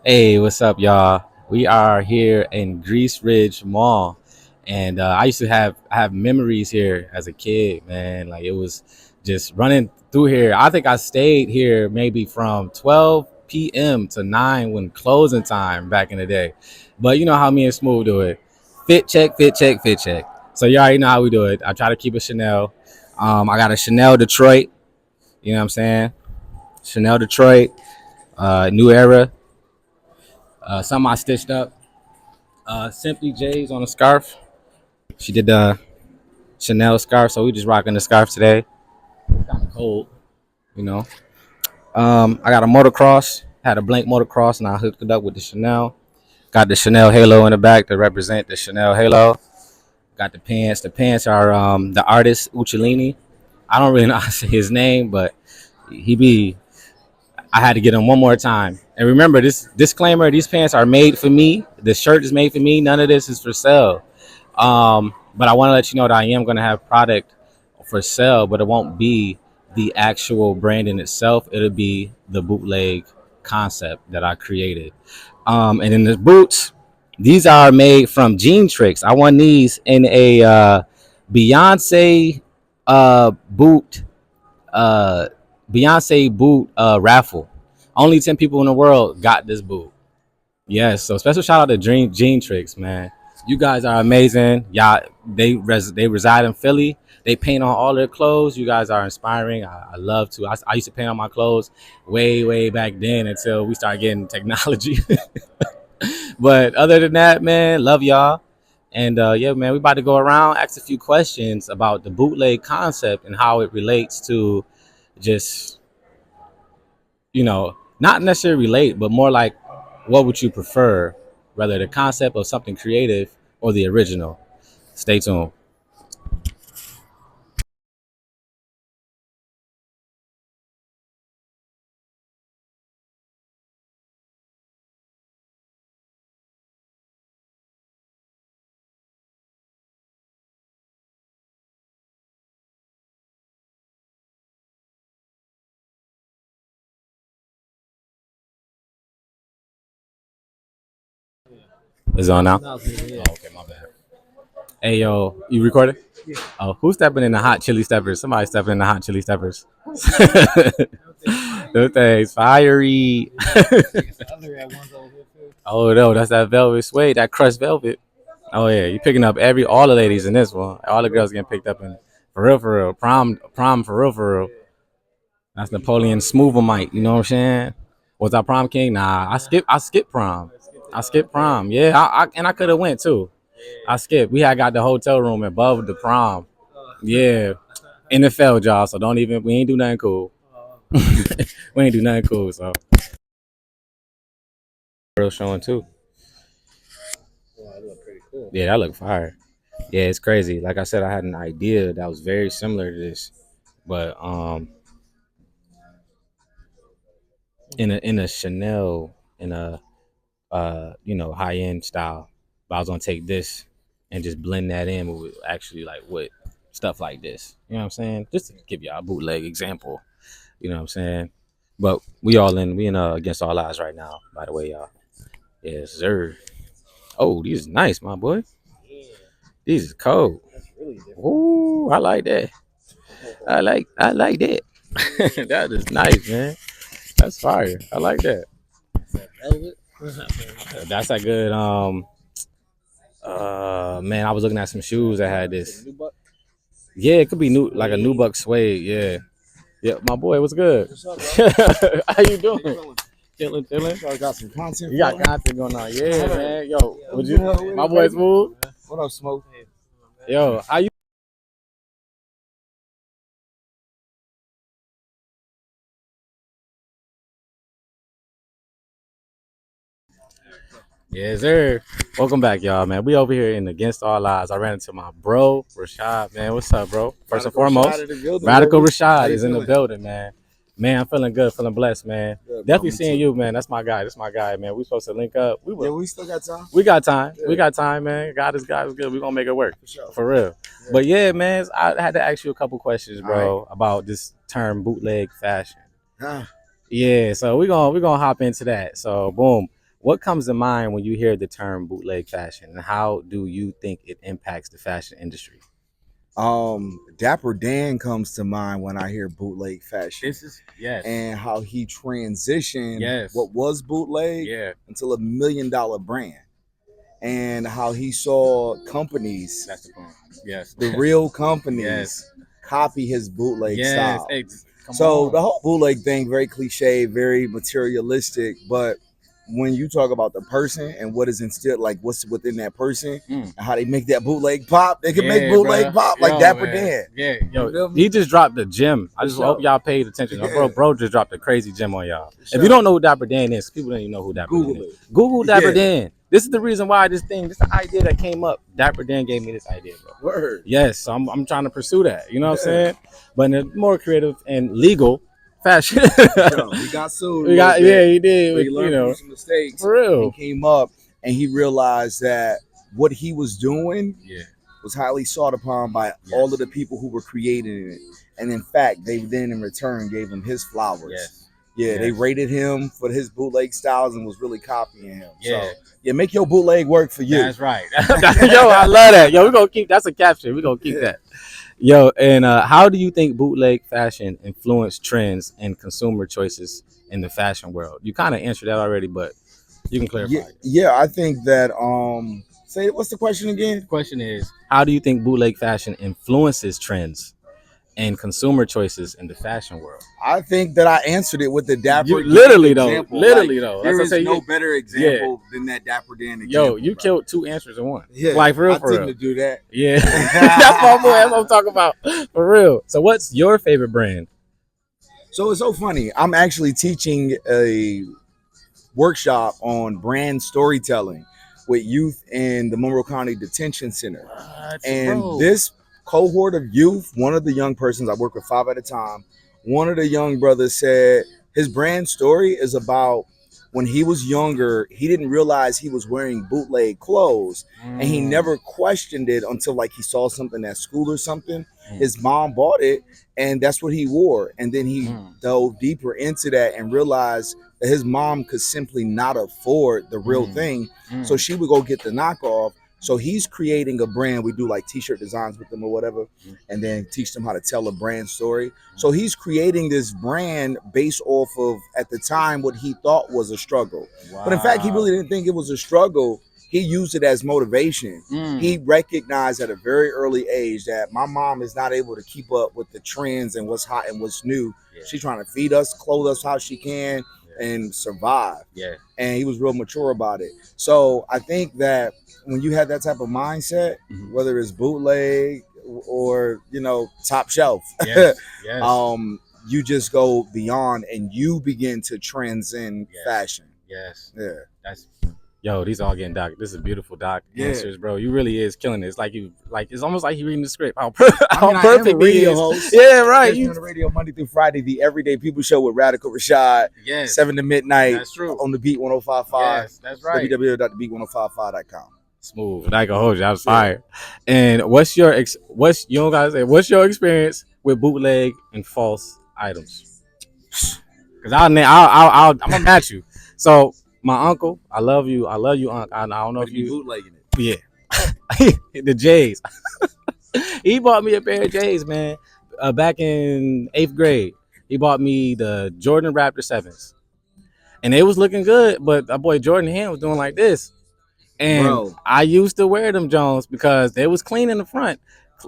Hey, what's up, y'all? We are here in Grease Ridge Mall, and I used to have memories here as a kid, man. Like it was just running through here. I think I stayed here maybe from 12 p.m. to 9 when closing time back in the day. But you know how me and Smooth do it: fit check, fit check, fit check. So you already know how we do it. I try to keep a Chanel. I got a Chanel Detroit. You know what I'm saying? Chanel Detroit, New Era. Some I stitched up. Simply J's on a scarf. She did the Chanel scarf, so we just rocking the scarf today. It's kind of cold, you know. I got a motocross. Had a blank motocross, and I hooked it up with the Chanel. Got the Chanel halo in the back to represent the Chanel halo. Got the pants. The pants are the artist Uccellini. I don't really know how to say his name, but he be. I had to get him one more time. And remember, this disclaimer: these pants are made for me. The shirt is made for me. None of this is for sale. But I want to let you know that I am going to have product for sale, but it won't be the actual brand in itself. It'll be the bootleg concept that I created. And in the boots, these are made from Jean Tricks. I won these in a Beyonce boot uh, Beyonce boot raffle. Only 10 people in the world got this boot. Yes, so special shout out to Dream Gene Tricks, man. You guys are amazing. Y'all, they reside in Philly. They paint on all their clothes. You guys are inspiring. I love to. I used to paint on my clothes way back then until we started getting technology. But other than that, man, love y'all. And yeah, man, we about to go around, ask a few questions about the bootleg concept and how it relates to just, not necessarily relate, but more like what would you prefer, whether the concept of something creative or the original? Stay tuned. Is it on now? Oh, okay, my bad. Hey, yo, you recorded? Oh, who's stepping in the hot chili steppers? Somebody stepping in the hot chili steppers. Those things fiery. Oh no, that's that velvet suede, that crushed velvet. Oh yeah, you picking up all the ladies in this one. All the girls getting picked up in for real. Prom for real. That's Napoleon Smoothamite. You know what I'm saying? Was I prom king? Nah, I skipped prom. I skipped prom. Yeah, and I could have went too. I skipped. We had got the hotel room above the prom. Yeah, NFL y'all. So don't even. We ain't do nothing cool. We ain't do nothing cool. So real showing too. Yeah, that looked fire. Yeah, it's crazy. Like I said, I had an idea that was very similar to this, but in a Chanel in a high end style. But I was gonna take this and just blend that in with actually like with stuff like this. You know what I'm saying? Just to give y'all a bootleg example. You know what I'm saying? But we in against all odds right now, by the way, y'all. Yes, sir. Oh, these is nice, my boy. These is cold. Ooh, I like that. I like that. That is nice, man. That's fire. I like that. That's a good man, I was looking at some shoes that had this. Yeah, it could be new, like a new buck suede. Yeah, yeah. My boy, what's good? How you doing? Chilling. I got some content. You got content going on. Yeah, man. Yo, would you? My boy's smooth. What up, Smoke? Yo, how you? Yes, sir. Welcome back, y'all, man. We over here in Against All Odds. I ran into my bro, Rashad, man. What's up, bro? First and foremost, Radical Rashad is in the building, man. Man, I'm feeling good, feeling blessed, man. Good, bro. Definitely Me seeing too. you, man. That's my guy. That's my guy, man. We supposed to link up. Yeah, we still got time. We got time. Yeah. We got time, man. God is good. We gonna make it work. For sure. For real. Yeah. But yeah, man, I had to ask you a couple questions, bro, All about this term bootleg fashion. right. Yeah, so we're gonna hop into that. So boom. What comes to mind when you hear the term bootleg fashion, and how do you think it impacts the fashion industry? Dapper Dan comes to mind when I hear bootleg fashion. This is yes. And how he transitioned Yes. what was bootleg Yeah. into $1 million brand. And how he saw companies, That's the point. Yes. the real companies, Yes. copy his bootleg Yes. style. Hey, come So on. the whole bootleg thing, very cliche, very materialistic, but when you talk about the person and what is instilled, like what's within that person, and how they make that bootleg pop, they can make bootleg pop like Dapper Dan. Yeah, You feel yo, me? he just dropped the gem. I For just sure. hope y'all paid attention. Yeah. Bro just dropped a crazy gem on y'all. For If sure. you don't know who Dapper Dan is, people don't even know who Dapper Dan Google is. it. Google Dapper Yeah. Dan. This is the reason why this is the idea that came up. Dapper Dan gave me this idea, bro. Word. Yes, so I'm trying to pursue that. You know what I'm Yeah. saying? But in a more creative and legal fashion. Yo, he got sued. Yeah, he did. But he learned from some mistakes. For real. And came up and he realized that what he was doing Yeah. was highly sought upon by all of the people who were creating it. And in fact, they then in return gave him his flowers. Yes. Yeah, they rated him for his bootleg styles and was really copying him. Yeah. So yeah, make your bootleg work for you. That's right. Yo, I love that. Yo, we're gonna keep that's a caption. We're gonna keep that. Yo, and how do you think bootleg fashion influenced trends and consumer choices in the fashion world? You kind of answered that already, but you can clarify. Yeah, I think that say what's the question again? The question is, how do you think bootleg fashion influences trends and consumer choices in the fashion world? I think that I answered it with the Dapper Dan literally example. though. There is say, no better example than that Dapper Dan example. Yo, you killed two answers in one. Yeah, like for real, I tend to do that. Yeah, that's my boy. That's what I'm talking about. For real. So, what's your favorite brand? So it's so funny. I'm actually teaching a workshop on brand storytelling with youth in the Monroe County Detention Center. This cohort of youth, one of the young persons, I work with 5 at a time, one of the young brothers said his brand story is about when he was younger, he didn't realize he was wearing bootleg clothes, and he never questioned it until like he saw something at school or something. His mom bought it, and that's what he wore. And then he dove deeper into that and realized that his mom could simply not afford the real thing, so she would go get the knockoff. So he's creating a brand. We do like t-shirt designs with them or whatever, and then teach them how to tell a brand story. So he's creating this brand based off of, at the time, what he thought was a struggle. Wow. But in fact, he really didn't think it was a struggle. He used it as motivation. He recognized at a very early age that my mom is not able to keep up with the trends and what's hot and what's new. She's trying to feed us, clothe us how she can, and survive. And he was real mature about it. So I think that when you have that type of mindset, whether it's bootleg or top shelf, you just go beyond and you begin to transcend fashion. That's yo, these all getting doc. This is beautiful doc answers, bro. You really is killing it. It's like it's almost like you reading the script. How perfect I am a radio host. Yeah, right. You on the radio Monday through Friday, the Everyday People Show with Radical Rashad. 7 to midnight. That's true. On the Beat 105.5. Yes, that's right. www.thebeat1055.com. Smooth. I can hold you. I was fired. And what's your what's your experience with bootleg and false items? Because I'm gonna match you. So my uncle, I love you, Unc. I don't know if you bootlegging it. Yeah, the J's. He bought me a pair of J's, man. Back in 8th grade, he bought me the Jordan Raptor 7s, and it was looking good. But our boy Jordan Hand was doing like this. And I used to wear them Jones because they was clean in the front,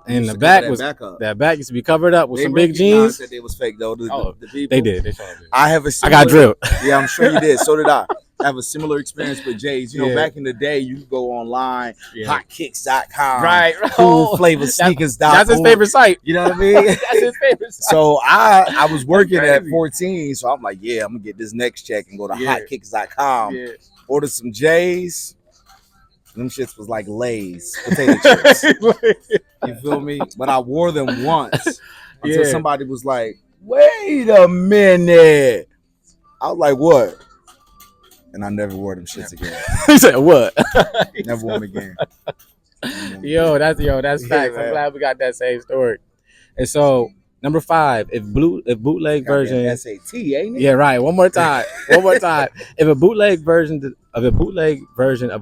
and the back was that back used to be covered up with some big jeans. That they was fake though. The people. They did. They did. I got drilled. Yeah, I'm sure you did. So did I. I have a similar experience with J's. You know, back in the day, you could go online, hotkicks.com, right? coolflavorsneakers.com. That's his favorite site. You know what I mean? That's his favorite site. So I was working at 14, so I'm like, yeah, I'm gonna get this next check and go to hotkicks.com, order some J's. Them shits was like Lay's potato chips. You feel me? But I wore them once until somebody was like, Wait a minute. I was like, what? And I never wore them shits again. He said what? Never wore them again. That's facts. I'm glad we got that same story. And so number 5, if bootleg version SAT, ain't it? Yeah, right. One more time. One more time. If a bootleg version of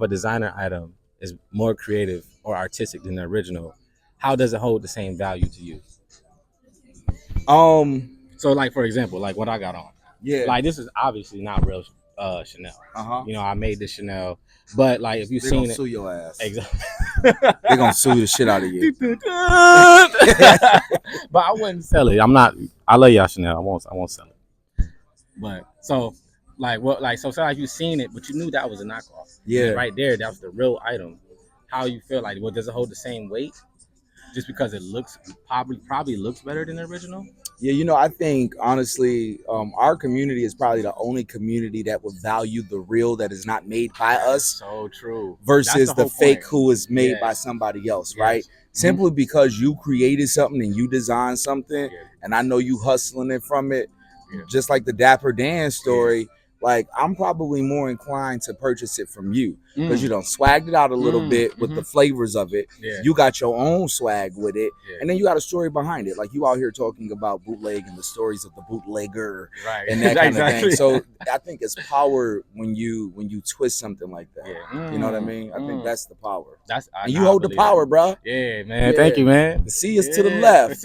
a designer item is more creative or artistic than the original, how does it hold the same value to you? So like for example, like what I got on. Yeah. Like this is obviously not real Chanel. You know, I made this Chanel, but like if you've They're seen gonna it, sue your ass. exactly. They're gonna sue the shit out of you. But I wouldn't sell it. I'm not. I love y'all Chanel. I won't sell it. But so like what like so like you seen it, but you knew that was a knockoff. Yeah. Right there, that was the real item. How you feel like? Well, does it hold the same weight? Just because it looks probably looks better than the original. Yeah, you know, I think honestly, our community is probably the only community that would value the real that is not made by us. So true. Versus the fake point. who is made by somebody else, right? Simply because you created something and you designed something, and I know you hustling it from it, just like the Dapper Dan story. Like I'm probably more inclined to purchase it from you because you done swagged it out a little bit with the flavors of it. You got your own swag with it, and then you got a story behind it. Like you out here talking about bootleg and the stories of the bootlegger, and that kind of thing. So I think it's power when you twist something like that. You know what I mean? I think that's the power. And you hold the power, bro. Yeah, man. Thank you, man. The C is to the left.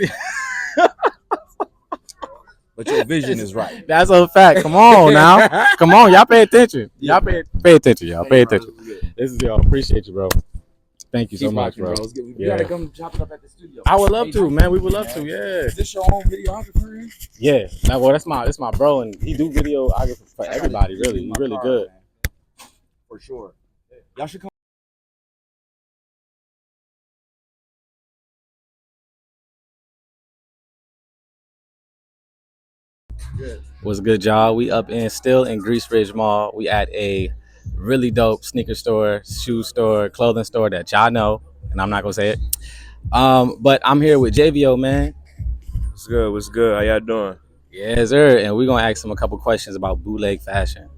But your vision is right. That's a fact. Come on now. Come on. Y'all pay attention. Y'all pay attention. Y'all pay attention. This is y'all. Appreciate you, bro. Thank you so much, bro. You gotta come chop it up at the studio. I would love to, man. We would love to, yeah. Is this your own videographer? Yeah. Well, that's my bro, and he do videography for everybody, really. He's really good. For sure. Y'all should come. What's good, y'all? We still in Grease Ridge Mall. We at a really dope sneaker store, shoe store, clothing store that y'all know, and I'm not gonna say it. But I'm here with JVO, man. What's good? What's good? How y'all doing? Yes, sir. And we're gonna ask him a couple questions about bootleg fashion.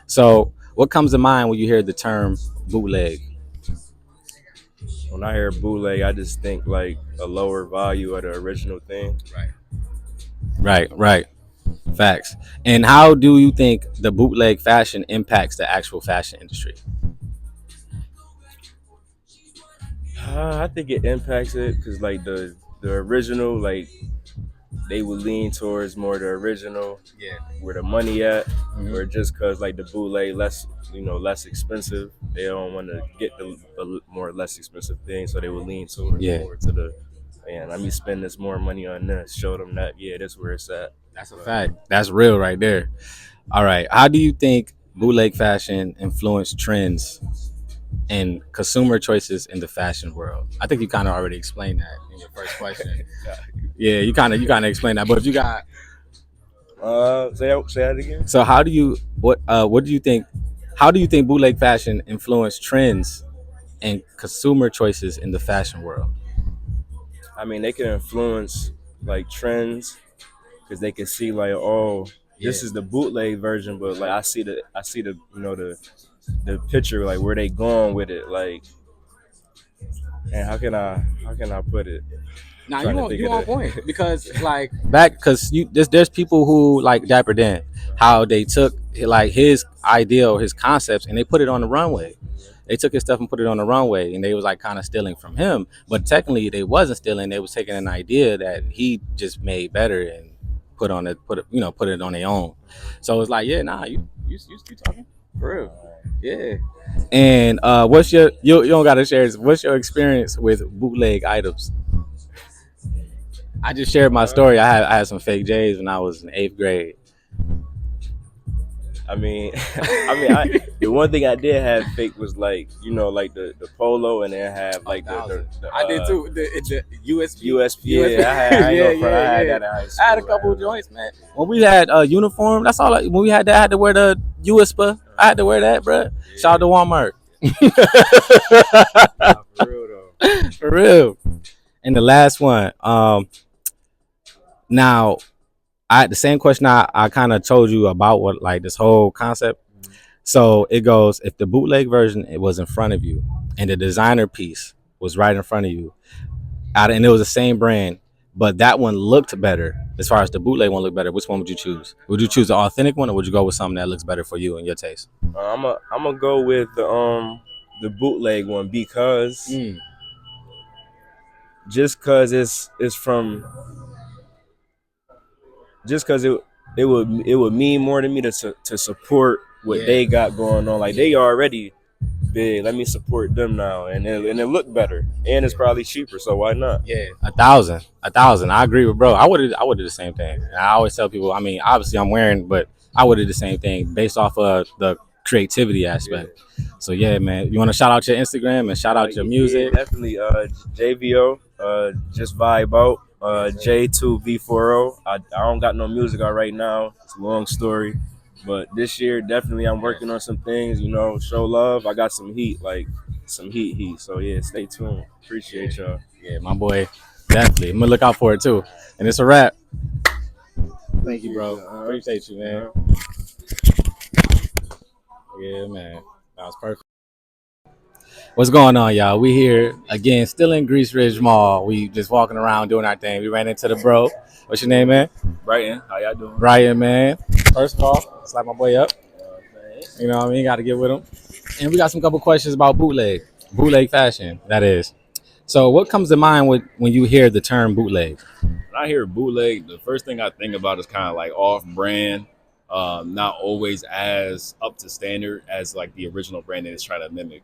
So, what comes to mind when you hear the term bootleg? When I hear bootleg, I just think like a lower value of the original thing. Right. Facts. And how do you think the bootleg fashion impacts the actual fashion industry? I think it impacts it because like the original, like they would lean towards more the original, where the money at, or just because like the bootleg less expensive, they don't want to get the more less expensive thing, so they would lean towards more to the. Man, let me spend this more money on this. Show them that that's where it's at. That's a fact. That's real right there. All right. How do you think bootleg fashion influenced trends and consumer choices in the fashion world? I think you kind of already explained that in your first question. Yeah, you kind of explained that. But if you got say that again. So how do you what do you think? How do you think bootleg fashion influenced trends and consumer choices in the fashion world? I mean, they can influence like trends because they can see like, oh, this is the bootleg version, but like I see the the picture, like where they going with it, like, and how can I put it? Now you on point because like because there's people who like Dapper Dan, how they took like his ideal, his concepts, and they put it on the runway. They took his stuff and put it on the runway, and they was like kind of stealing from him. But technically, they wasn't stealing. They was taking an idea that he just made better and put it on their own. So it's like, yeah, nah, you talking for real, yeah. And what's your you don't gotta share this. What's your experience with bootleg items? I just shared my story. I had some fake J's when I was in 8th grade. I mean, the one thing I did have fake was like like the polo, and then have like the I did too. The USP. Yeah, I had that in high school. I had a couple of joints, man. When we had uniform, that's all. When we had that, I had to wear the USP. I had to wear that, bro. Yeah. Shout out to Walmart. For real though. For real. And the last one. Now, the same question I kind of told you about what like this whole concept. So it goes, if the bootleg version it was in front of you and the designer piece was right in front of you, and it was the same brand, but that one looked better as far as the bootleg one looked better, which one would you choose? Would you choose the authentic one or would you go with something that looks better for you and your taste? I'm gonna go with the bootleg one because just cause it's from just cause it would mean more to me to support what they got going on. Like they already big. Let me support them now, and it looked better, and it's probably cheaper. So why not? Yeah, 1,000. I agree with bro. I would do the same thing. And I always tell people. I mean, obviously I'm wearing, but I would do the same thing based off of the creativity aspect. So yeah, man. You want to shout out your Instagram and shout out your music? Yeah, definitely. JVO. Just vibe out. J2V40. I don't got no music out right now. It's a long story. But this year, definitely, I'm working on some things. Show love. I got some heat, some heat. So yeah, stay tuned. Appreciate y'all. Yeah, my boy. Definitely. I'm gonna look out for it too. And it's a wrap. Thank you, bro. Appreciate you, man. Yeah, man. That was perfect. What's going on, y'all? We here again, still in Grease Ridge Mall. We just walking around doing our thing. We ran into the bro. What's your name, man? Brighton. How y'all doing? Brian, man. First of all, slap my boy up. You know what I mean? Got to get with him. And we got some couple questions about bootleg fashion, that is. So what comes to mind when you hear the term bootleg? When I hear bootleg, the first thing I think about is kind of like off-brand, not always as up to standard as like the original brand that it's trying to mimic.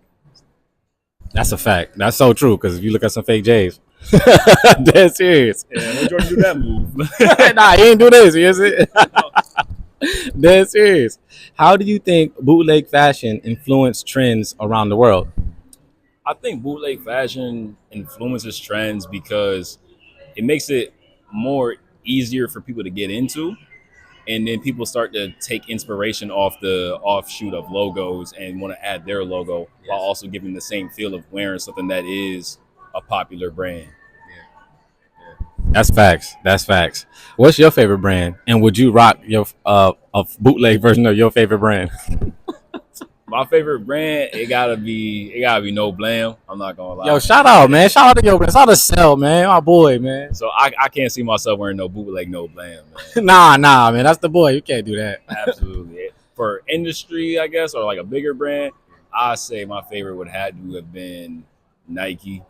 That's a fact. That's so true. Because if you look at some fake J's, dead serious. Yeah, when Jordan do that move. Nah, he ain't do this. Is it? Dead serious. How do you think bootleg fashion influenced trends around the world? I think bootleg fashion influences trends because it makes it more easier for people to get into. And then people start to take inspiration off the offshoot of logos and want to add their logo while also giving the same feel of wearing something that is a popular brand. That's facts. That's facts. What's your favorite brand? And would you rock your a bootleg version of your favorite brand? My favorite brand, it gotta be No Blam. I'm not gonna lie. Yo, shout out, man. Shout out to your brand. Shout out to Sell, man. My boy, man. So I can't see myself wearing no bootleg No Blam, man. Nah, man. That's the boy. You can't do that. Absolutely. For industry, I guess, or like a bigger brand, I say my favorite would have to have been Nike.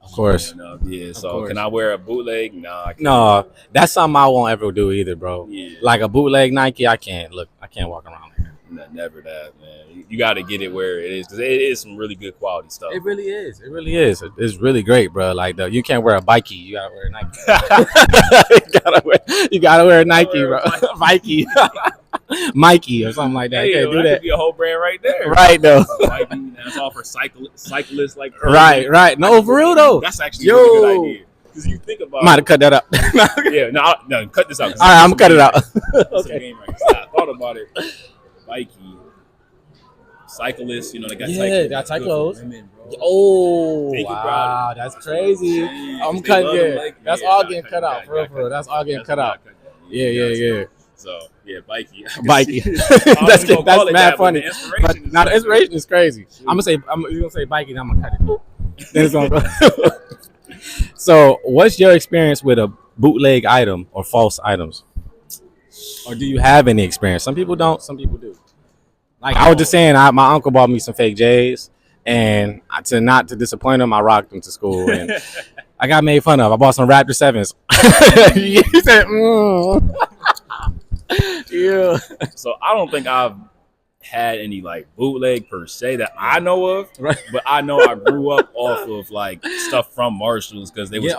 Of course. Yeah. So can I wear a bootleg? Nah, I can't. No, that's something I won't ever do either, bro. Yeah. Like a bootleg Nike, I can't walk around like that. Never that, man. You got to get it where it is because it is some really good quality stuff. It really is. It really is. It's really great, bro. Like you can't wear a Bikey. You gotta wear a Nike. you gotta wear a Nike, bro. Mikey, Mikey, or something like that. Hey, You can't do that that. could be a whole brand right there. Right though. Mikey, that's all for cyclists, like Right. No, for real though. That's actually a really good idea. Because you think about, might have cut that up. Yeah, no, cut this out. All right, I'm gonna cut it out. Okay. I thought about it. Nike, cyclists, they got got tight good clothes. for women, bro. Oh, Think wow, about it. that's crazy. Jeez, I'm they cutting love it. them, like, That's yeah, all not getting cut cut out. that, For real, not for real. cut That's that. all getting That's cut not out. cut that. Yeah. So yeah, Bikey. Bikey. that's mad funny. But now the inspiration is crazy. You're gonna say Bikey, then I'm gonna cut it. Then it's gonna go. So, what's your experience with a bootleg item or false items? Or do you have any experience? Some people don't. Some people do. Like I was just saying, my uncle bought me some fake J's, and not to disappoint him, I rocked them to school, and I got made fun of. I bought some Raptor 7s. He said, yeah. So I don't think I've had any like bootleg per se that I know of, Right. but I know I grew up off of like stuff from Marshalls because it was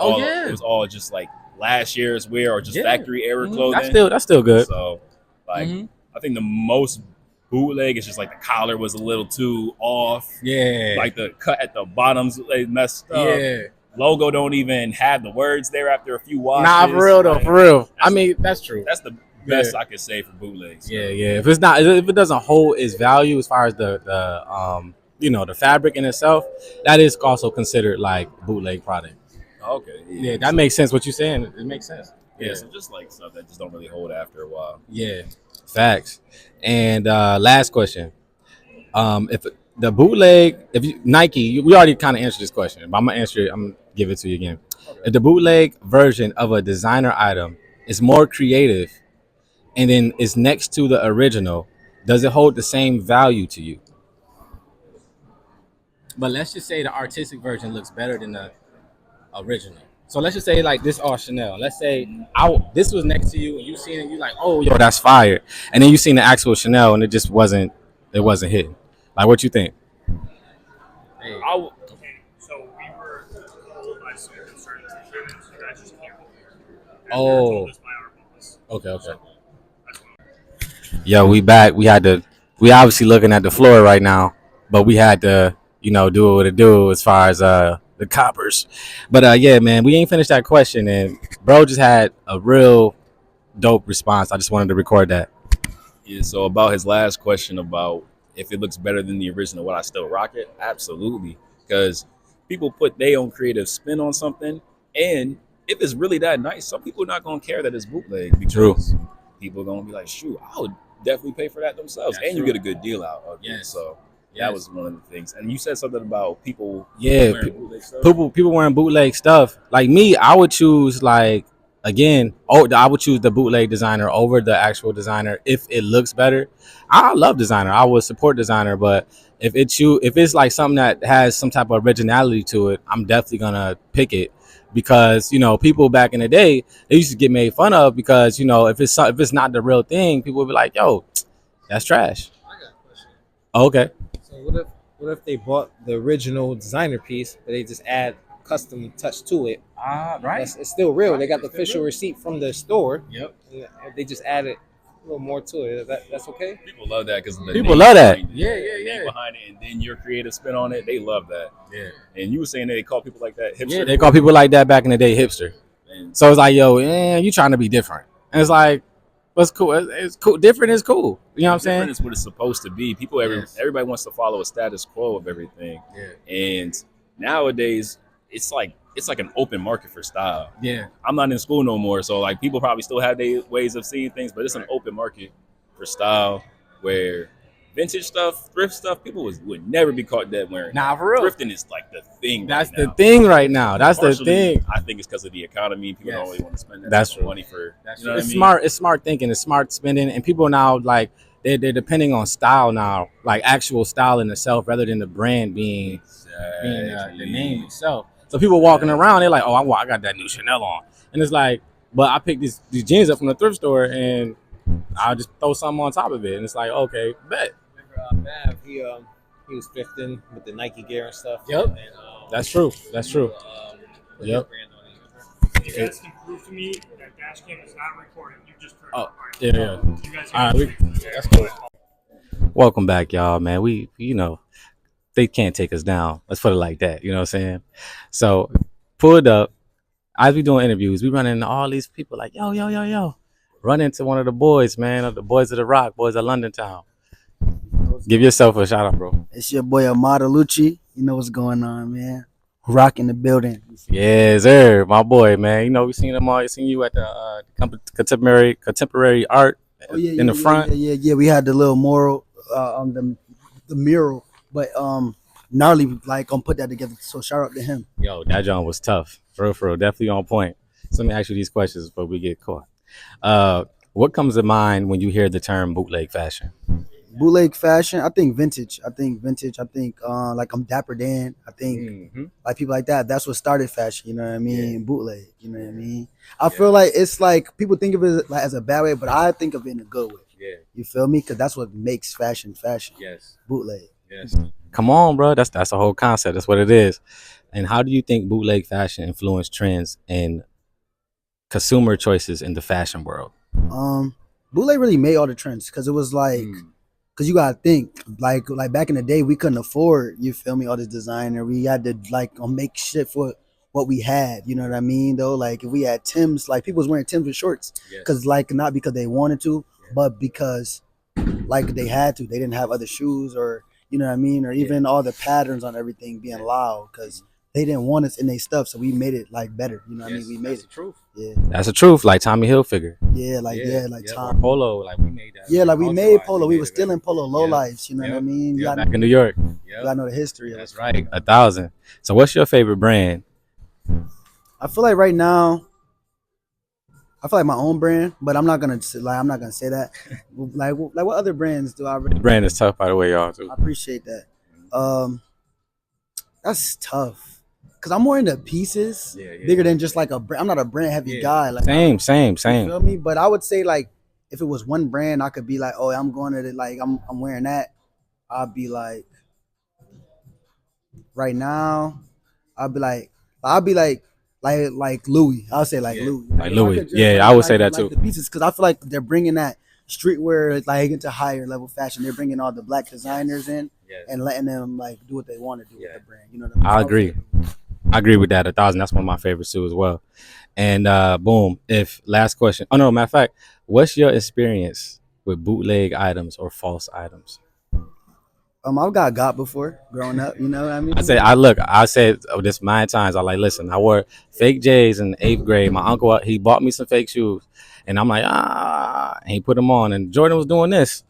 all just like last year's wear or just factory era clothing. That's still good. So like I think the most bootleg is just like the collar was a little too off. Yeah. Like the cut at the bottoms they messed up. Yeah. Logo don't even have the words there after a few washes. Nah, for real though, for real. I mean, that's true. That's the best I could say for bootlegs. Yeah. If it doesn't hold its value as far as the the fabric in itself, that is also considered like bootleg product. Okay. Yeah, that makes sense. What you're saying, it makes sense. Yeah, so just like stuff that just don't really hold after a while. Yeah, facts. And last question: if the bootleg, if you, Nike, we already kind of answered this question, but I'm gonna answer it. I'm gonna give it to you again. If the bootleg version of a designer item is more creative and then is next to the original, does it hold the same value to you? But let's just say the artistic version looks better than the original. So let's just say like this all Chanel. Let's say this was next to you and you seen it, you like, oh yo, that's fire. And then you seen the actual Chanel and it wasn't hitting. Like what you think? Hey. Okay, so we were told by some certain lieutenants you guys just can't hold it. And we were Oh, told this by our boss. okay. So that's what Yo, we back. We obviously looking at the floor right now, but we had to, do what it do as far as the coppers. But yeah, man, we ain't finished that question and bro just had a real dope response. I just wanted to record that. Yeah, so about his last question about if it looks better than the original, would I still rock it? Absolutely, because people put their own creative spin on something, and if it's really that nice, some people are not gonna care that it's bootleg because True. people are gonna be like, "Shoot, I would definitely pay for that themselves," That's and you true. get a good deal out of it. Yes. So Yes. that was one of the things. And you said something about people Yeah, wearing bootleg stuff. people wearing bootleg stuff. Like me, I would choose I would choose the bootleg designer over the actual designer if it looks better. I love designer. I would support designer, but if it's like something that has some type of originality to it, I'm definitely gonna pick it because people back in the day they used to get made fun of because if it's not the real thing, people would be like, "Yo, that's trash." I got a question. Okay. So what if they bought the original designer piece, but they just add custom touch to it? Right. It's still real. Right, They got the it's still official real. receipt from the store. Yep. And they just added a little more to it. That's okay? People love that because People love that. Yeah. Name behind it, and then your creative spin on it. They love that. Yeah. And you were saying that they call people like that hipster. Yeah, they call people like that back in the day hipster. And So it's like, yo, you trying to be different. And it's like, what's cool? It's cool. Different is cool. You know what I'm saying? different is what it's supposed to be. Yes. Everybody wants to follow a status quo of everything. Yeah. And nowadays, it's like an open market for style. Yeah. I'm not in school no more, so like people probably still have their ways of seeing things, but it's an open market for style where vintage stuff, thrift stuff, people would never be caught dead wearing. Nah, for real. Thrifting is like the thing. That's right the now. thing right now. That's the Partially, thing. I think it's because of the economy. People don't Yes. really want to spend that That's type of true. money for. That's You know it's what I mean? smart. It's smart thinking. It's smart spending. And people now like they're depending on style now, like actual style in itself, rather than the brand being the name itself. So people walking around, they're like, "Oh, I got that new Chanel on," and it's like, "But I picked these jeans up from the thrift store, and I'll just throw something on top of it." And it's like, "Okay, bet." Remember Mav, he was thrifting with the Nike gear and stuff. Yep. And, That's true. That's true. what Yep. brand on it, you guys can prove to me that dash cam is not recording. You just turned Oh, it. All right. yeah. You guys All right, that's cool. Welcome back, y'all, man. We, they can't take us down. Let's put it like that. You know what I'm saying? So, pulled up. As we doing interviews, we run into all these people like, yo, yo, yo, yo. Run into one of the boys, man, of the boys of the rock, boys of London Town. Give yourself a shout out, bro. It's your boy Amada Lucci. You know what's going on, man. Rocking the building. Yes, sir, my boy, man. We seen him all. Seen you at the contemporary art in the front. Yeah. We had the little mural, on the mural, but gnarly like gonna put that together. So shout out to him. Yo, that John was tough, for real, definitely on point. So let me ask you these questions before we get caught. What comes to mind when you hear the term bootleg fashion? Bootleg fashion. I think vintage. I think like I'm Dapper Dan. I think Mm-hmm. like people like that. That's what started fashion. You know what I mean? Bootleg. You know what I mean? I feel like it's like people think of it like as a bad way, but I think of it in a good way. Yeah. You feel me? Because that's what makes fashion. Yes. Bootleg. Yes. Come on, bro. That's the whole concept. That's what it is. And how do you think bootleg fashion influenced trends and consumer choices in the fashion world? Bootleg really made all the trends because it was like, because you gotta think like back in the day we couldn't afford, you feel me, all this designer. We had to like make shit for what we had. You know what I mean? Though, like if we had Timbs, like people was wearing Timbs with shorts because like not because they wanted to, but because like they had to. They didn't have other shoes or you know what I mean, or even all the patterns on everything being loud because they didn't want us in their stuff, so we made it like better. You know what I mean? We made it. Truth. Yeah, That's the truth. Like Tommy Hilfiger. like Or Tom. Polo. Like we made that. Yeah, like we made Culture-wise, Polo. We made were it still better. in Polo low lives. You know what I mean? You gotta, Back in New York. you gotta know the history of That's it. right. 1,000. So what's your favorite brand? I feel like right now, I feel like my own brand, but I'm not gonna say that. like what other brands do I? The brand is tough, by the way, y'all. Too. I appreciate that. That's tough because I'm more into pieces, bigger than just like a brand. I'm not a brand heavy guy. Like Same. you feel me? But I would say like if it was one brand, I could be like, oh, I'm going to it. Like I'm wearing that. I'd be like, right now, I'd be like Louis. I'll say like Louis. Like If Louis. could just, Yeah, I would say that too. The pieces because I feel like they're bringing that streetwear like into higher level fashion. They're bringing all the black designers in and letting them like do what they want to do with the brand. You know what I mean? I agree. I agree with that 1,000. That's one of my favorites too as well. And boom. If last question. Oh no, matter of fact, what's your experience with bootleg items or false items? I've got before growing up. You know what I mean? I said this 9 times. I like, listen, I wore fake J's in 8th grade. My uncle, he bought me some fake shoes. And I'm like, and he put them on. And Jordan was doing this.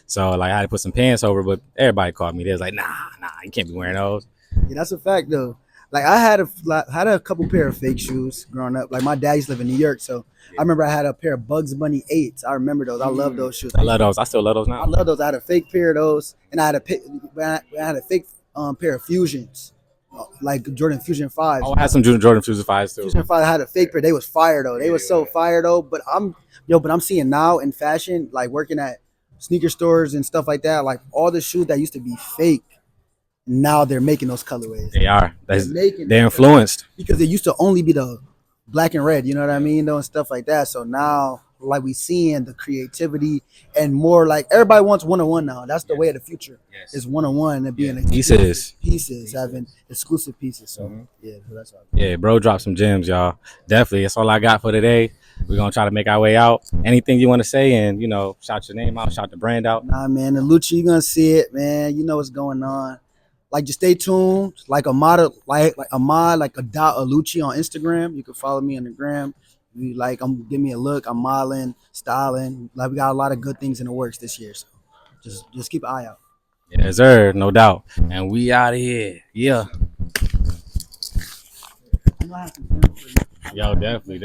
So like I had to put some pants over, but everybody called me. They was like, nah, you can't be wearing those. Yeah, that's a fact though. Like I had a couple pair of fake shoes growing up. Like my dad used to live in New York, so I remember I had a pair of Bugs Bunny 8s. I remember those. I love those shoes. I love those. I still love those now. I love those. I had a fake pair of those, and I had a fake pair of Fusions, like Jordan Fusion 5s. Oh, I had some Jordan Fusion 5s too. Fusion 5. I had a fake pair. They was fire though. They was so fire though. But I'm seeing now in fashion, like working at sneaker stores and stuff like that, like all the shoes that used to be fake. Now they're making those colorways. They are. They're influenced. Because it used to only be the black and red, you know what I mean? And stuff like that. So now, like we seeing the creativity and more like everybody wants one-on-one now. That's the way of the future. Is one-on-one and being pieces, having exclusive pieces. So so that's all. Yeah, bro, drop some gems, y'all. Definitely. That's all I got for today. We're gonna try to make our way out. Anything you want to say and shout your name out, shout the brand out. Nah, man, the Lucci, you gonna see it, man. You know what's going on. Like, just stay tuned. Like a model, like a Lucci on Instagram. You can follow me on the gram. You give me a look. I'm modeling, styling. Like we got a lot of good things in the works this year. So just keep an eye out. Yes, sir, no doubt. And we out of here. Yeah. Yo, definitely.